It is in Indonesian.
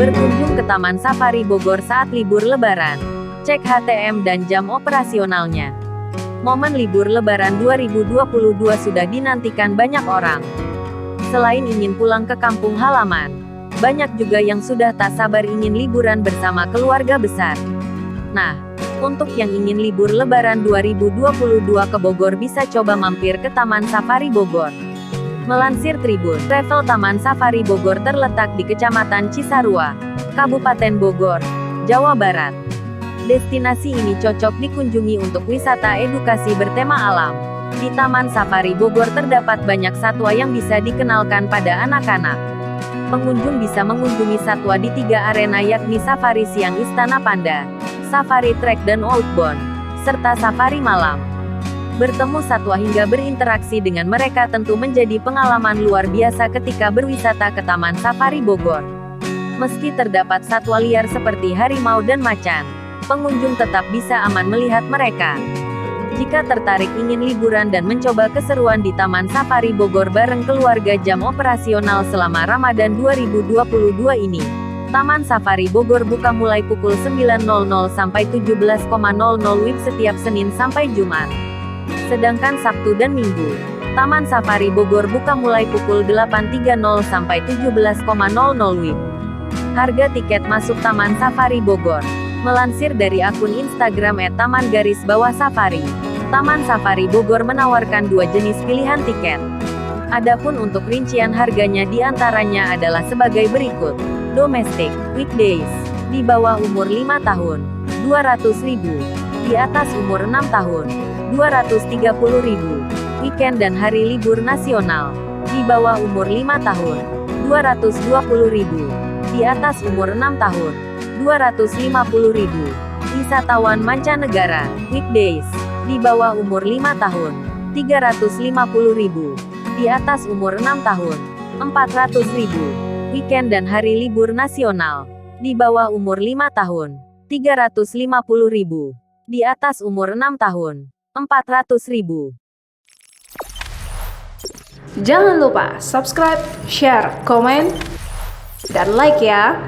Berkunjung ke Taman Safari Bogor saat libur Lebaran. Cek HTM dan jam operasionalnya. Momen libur Lebaran 2022 sudah dinantikan banyak orang. Selain ingin pulang ke kampung halaman, banyak juga yang sudah tak sabar ingin liburan bersama keluarga besar. Nah, untuk yang ingin libur Lebaran 2022 ke Bogor bisa coba mampir ke Taman Safari Bogor. Melansir Tribun Travel, Taman Safari Bogor terletak di Kecamatan Cisarua, Kabupaten Bogor, Jawa Barat. Destinasi ini cocok dikunjungi untuk wisata edukasi bertema alam. Di Taman Safari Bogor terdapat banyak satwa yang bisa dikenalkan pada anak-anak. Pengunjung bisa mengunjungi satwa di 3 arena yakni Safari Siang Istana Panda, Safari Trek dan Outbound, serta Safari Malam. Bertemu satwa hingga berinteraksi dengan mereka tentu menjadi pengalaman luar biasa ketika berwisata ke Taman Safari Bogor. Meski terdapat satwa liar seperti harimau dan macan, pengunjung tetap bisa aman melihat mereka. Jika tertarik ingin liburan dan mencoba keseruan di Taman Safari Bogor bareng keluarga, jam operasional selama Ramadan 2022 ini. Taman Safari Bogor buka mulai pukul 9.00 sampai 17.00 WIB setiap Senin sampai Jumat. Sedangkan Sabtu dan Minggu, Taman Safari Bogor buka mulai pukul 8.30 sampai 17.00 WIB. Harga tiket masuk Taman Safari Bogor. Melansir dari akun Instagram @taman_safari, Taman Safari Bogor menawarkan 2 jenis pilihan tiket. Adapun untuk rincian harganya diantaranya adalah sebagai berikut. Domestik, weekdays, di bawah umur 5 tahun, 200.000, di atas umur 6 tahun, 230.000. Weekend dan hari libur nasional, di bawah umur 5 tahun, 220.000, di atas umur 6 tahun, 250.000. Wisatawan mancanegara, weekdays, di bawah umur 5 tahun, 350.000, di atas umur 6 tahun, 400.000. Weekend dan hari libur nasional, di bawah umur 5 tahun, 350.000, di atas umur 6 tahun, 400.000. Jangan lupa subscribe, share, komen, dan like ya.